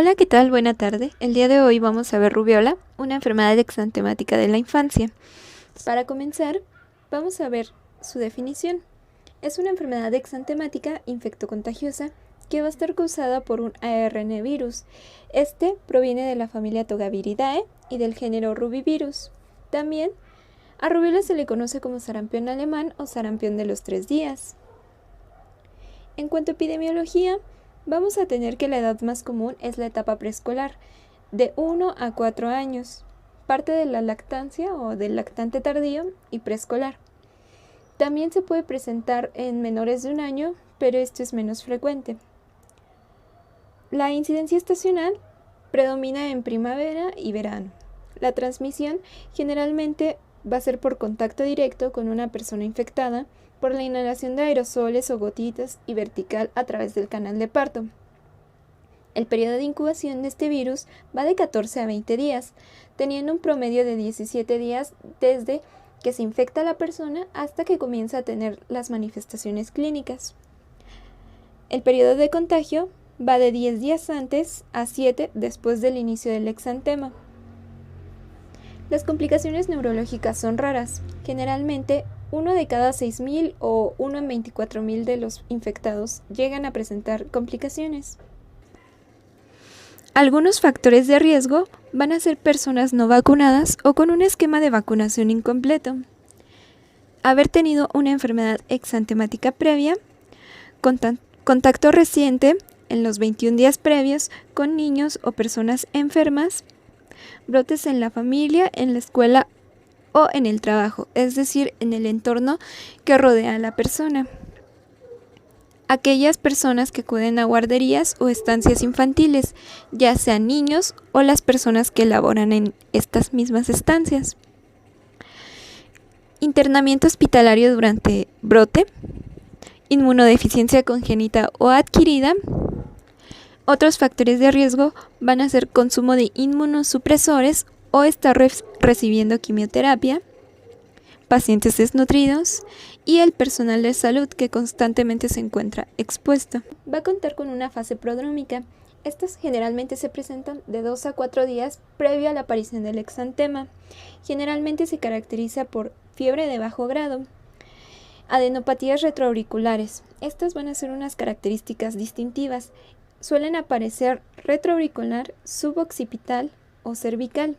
Hola, ¿qué tal? Buena tarde. El día de hoy vamos a ver rubiola, una enfermedad exantemática de la infancia. Para comenzar, vamos a ver su definición. Es una enfermedad exantemática infectocontagiosa que va a estar causada por un ARN virus. Este proviene de la familia Togaviridae y del género Rubivirus. También a rubiola se le conoce como sarampión alemán o sarampión de los 3 días. En cuanto a epidemiología, vamos a tener que la edad más común es la etapa preescolar, de 1 a 4 años, parte de la lactancia o del lactante tardío y preescolar. También se puede presentar en menores de 1 año, pero esto es menos frecuente. La incidencia estacional predomina en primavera y verano. La transmisión generalmente va a ser por contacto directo con una persona infectada, por la inhalación de aerosoles o gotitas y vertical a través del canal de parto. El periodo de incubación de este virus va de 14 a 20 días, teniendo un promedio de 17 días desde que se infecta a la persona hasta que comienza a tener las manifestaciones clínicas. El periodo de contagio va de 10 días antes a 7 después del inicio del exantema. Las complicaciones neurológicas son raras. Generalmente, 1 de cada 6.000 o 1 en 24.000 de los infectados llegan a presentar complicaciones. Algunos factores de riesgo van a ser personas no vacunadas o con un esquema de vacunación incompleto, haber tenido una enfermedad exantemática previa, contacto reciente en los 21 días previos con niños o personas enfermas, brotes en la familia, en la escuela o en el trabajo, es decir, en el entorno que rodea a la persona. Aquellas personas que acuden a guarderías o estancias infantiles, ya sean niños o las personas que laboran en estas mismas estancias. Internamiento hospitalario durante brote, inmunodeficiencia congénita o adquirida. Otros factores de riesgo van a ser consumo de inmunosupresores o estar recibiendo quimioterapia, pacientes desnutridos y el personal de salud que constantemente se encuentra expuesto. Va a contar con una fase prodrómica. Estas generalmente se presentan de 2 a 4 días previo a la aparición del exantema. Generalmente se caracteriza por fiebre de bajo grado. Adenopatías retroauriculares. Estas van a ser unas características distintivas. Suelen aparecer retroauricular, suboccipital o cervical.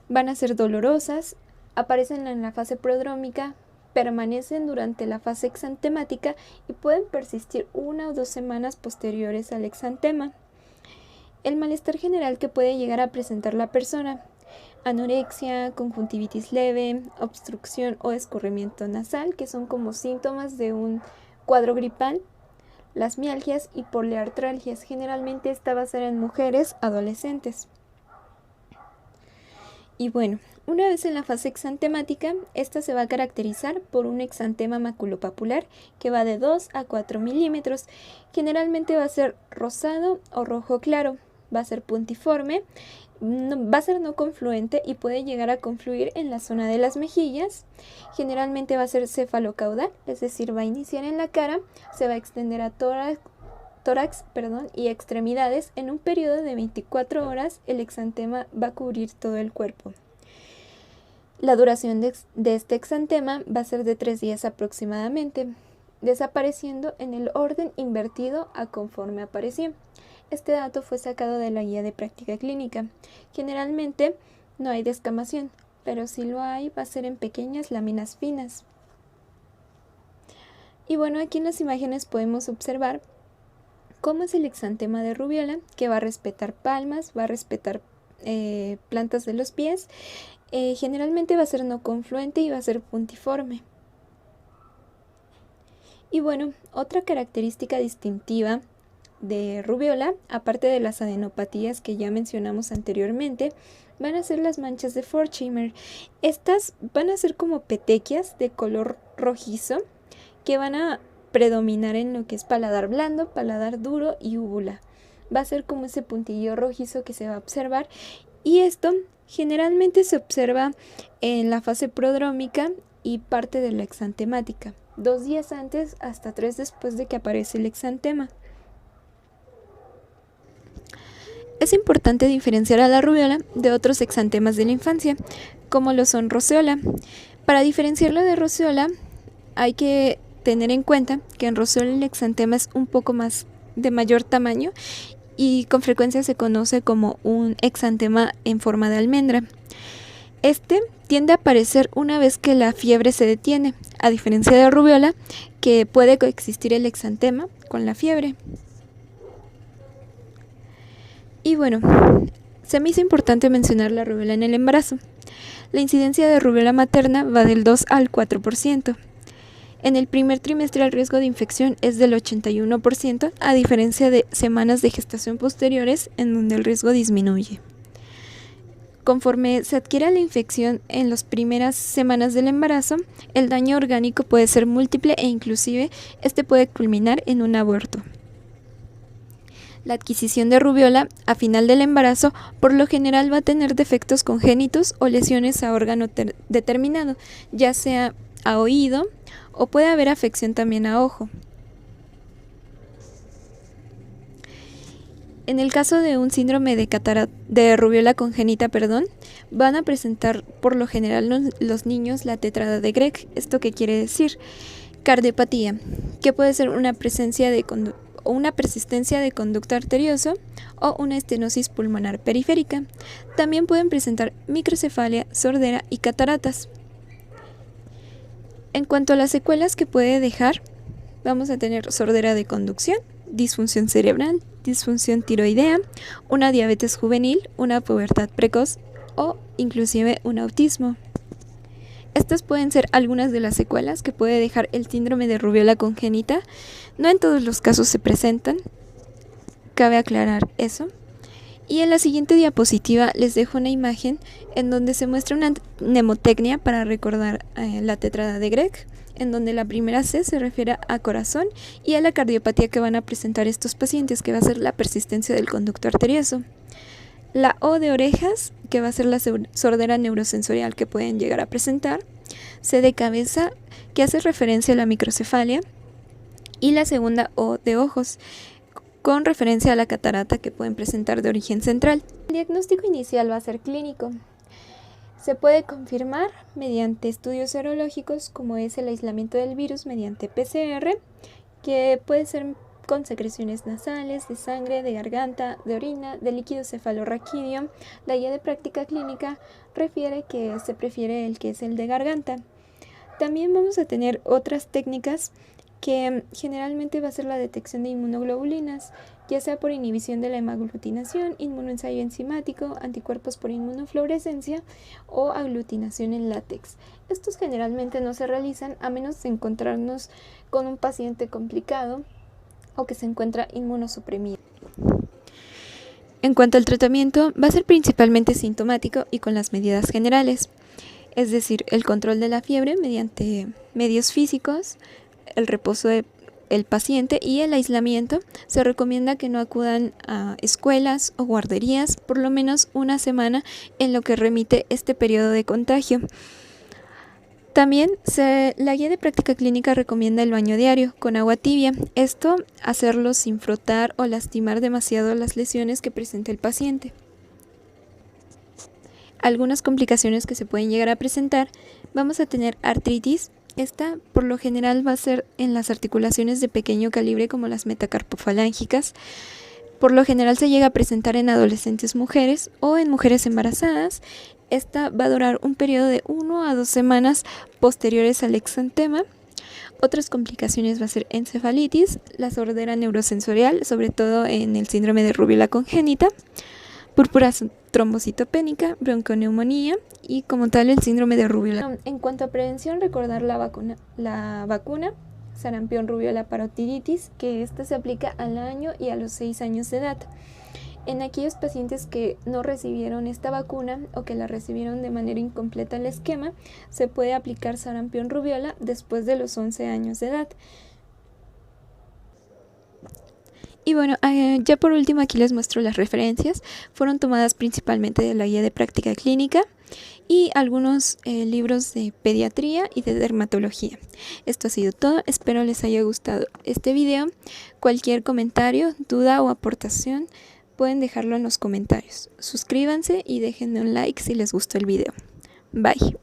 Van a ser dolorosas, aparecen en la fase prodrómica, permanecen durante la fase exantemática y pueden persistir 1 o 2 semanas posteriores al exantema. El malestar general que puede llegar a presentar la persona: anorexia, conjuntivitis leve, obstrucción o escurrimiento nasal, que son como síntomas de un cuadro gripal. Las mialgias y poliartralgias, generalmente esta va a ser en mujeres adolescentes. Y bueno, una vez en la fase exantemática, esta se va a caracterizar por un exantema maculopapular que va de 2 a 4 milímetros. Generalmente va a ser rosado o rojo claro, va a ser puntiforme, va a ser no confluente y puede llegar a confluir en la zona de las mejillas. Generalmente va a ser cefalocaudal, es decir, va a iniciar en la cara, se va a extender a tórax y extremidades. En un periodo de 24 horas el exantema va a cubrir todo el cuerpo. La duración de este exantema va a ser de 3 días aproximadamente, desapareciendo en el orden invertido a conforme apareció. Este dato fue sacado de la guía de práctica clínica. Generalmente no hay descamación, pero si lo hay va a ser en pequeñas láminas finas. Y bueno, aquí en las imágenes podemos observar cómo es el exantema de rubiola, que va a respetar palmas, va a respetar plantas de los pies. Generalmente va a ser no confluente y va a ser puntiforme. Y bueno, otra característica distintiva de rubiola, aparte de las adenopatías que ya mencionamos anteriormente, van a ser las manchas de Forchheimer. Estas van a ser como petequias de color rojizo que van a predominar en lo que es paladar blando, paladar duro y úvula. Va a ser como ese puntillo rojizo que se va a observar, y esto generalmente se observa en la fase prodrómica y parte de la exantemática, 2 días antes hasta 3 después de que aparece el exantema. Es importante diferenciar a la rubiola de otros exantemas de la infancia, como lo son roceola. Para diferenciarla de roceola, hay que tener en cuenta que en roceola el exantema es un poco más de mayor tamaño y con frecuencia se conoce como un exantema en forma de almendra. Este tiende a aparecer una vez que la fiebre se detiene, a diferencia de rubiola, que puede coexistir el exantema con la fiebre. Y bueno, se me hizo importante mencionar la rubiola en el embarazo. La incidencia de rubiola materna va del 2 al 4%. En el primer trimestre el riesgo de infección es del 81%, a diferencia de semanas de gestación posteriores en donde el riesgo disminuye. Conforme se adquiere la infección en las primeras semanas del embarazo, el daño orgánico puede ser múltiple e inclusive este puede culminar en un aborto. La adquisición de rubiola a final del embarazo por lo general va a tener defectos congénitos o lesiones a órgano determinado, ya sea a oído o puede haber afección también a ojo. En el caso de un síndrome de rubiola congénita, van a presentar por lo general los niños la tetrada de Gregg. ¿Esto qué quiere decir? Cardiopatía, que puede ser una persistencia de conducto arterioso o una estenosis pulmonar periférica. También pueden presentar microcefalia, sordera y cataratas. En cuanto a las secuelas que puede dejar, vamos a tener sordera de conducción, disfunción cerebral, disfunción tiroidea, una diabetes juvenil, una pubertad precoz o inclusive un autismo. Estas pueden ser algunas de las secuelas que puede dejar el síndrome de rubiola congénita. No en todos los casos se presentan, cabe aclarar eso. Y en la siguiente diapositiva les dejo una imagen en donde se muestra una mnemotecnia para recordar la tetrada de Gregg, en donde la primera C se refiere a corazón y a la cardiopatía que van a presentar estos pacientes, que va a ser la persistencia del conducto arterioso. La O de orejas, que va a ser la sordera neurosensorial que pueden llegar a presentar. C de cabeza, que hace referencia a la microcefalia. Y la segunda O de ojos, con referencia a la catarata que pueden presentar de origen central. El diagnóstico inicial va a ser clínico. Se puede confirmar mediante estudios serológicos, como es el aislamiento del virus mediante PCR, que puede ser con secreciones nasales, de sangre, de garganta, de orina, de líquido cefalorraquídeo. La guía de práctica clínica refiere que se prefiere el que es el de garganta. También vamos a tener otras técnicas que generalmente va a ser la detección de inmunoglobulinas, ya sea por inhibición de la hemaglutinación, inmunoensayo enzimático, anticuerpos por inmunofluorescencia o aglutinación en látex. Estos generalmente no se realizan a menos de encontrarnos con un paciente complicado o que se encuentra inmunosuprimido. En cuanto al tratamiento, va a ser principalmente sintomático y con las medidas generales, es decir, el control de la fiebre mediante medios físicos, el reposo del paciente y el aislamiento. Se recomienda que no acudan a escuelas o guarderías por lo menos una semana en lo que remite este periodo de contagio. También la guía de práctica clínica recomienda el baño diario con agua tibia. Esto, hacerlo sin frotar o lastimar demasiado las lesiones que presenta el paciente. Algunas complicaciones que se pueden llegar a presentar: vamos a tener artritis. Esta por lo general va a ser en las articulaciones de pequeño calibre como las metacarpofalángicas. Por lo general se llega a presentar en adolescentes mujeres o en mujeres embarazadas. Esta va a durar un periodo de 1 a 2 semanas posteriores al exantema. Otras complicaciones va a ser encefalitis, la sordera neurosensorial, sobre todo en el síndrome de rubiola congénita, púrpura trombocitopénica, bronconeumonía y como tal el síndrome de rubiola. En cuanto a prevención, recordar la vacuna sarampión, rubiola, parotiditis, que esta se aplica al año y a los 6 años de edad. En aquellos pacientes que no recibieron esta vacuna o que la recibieron de manera incompleta el esquema, se puede aplicar sarampión, rubiola después de los 11 años de edad. Y bueno, ya por último aquí les muestro las referencias. Fueron tomadas principalmente de la guía de práctica clínica y algunos libros de pediatría y de dermatología. Esto ha sido todo, espero les haya gustado este video. Cualquier comentario, duda o aportación pueden dejarlo en los comentarios. Suscríbanse y déjenme un like si les gustó el video. Bye.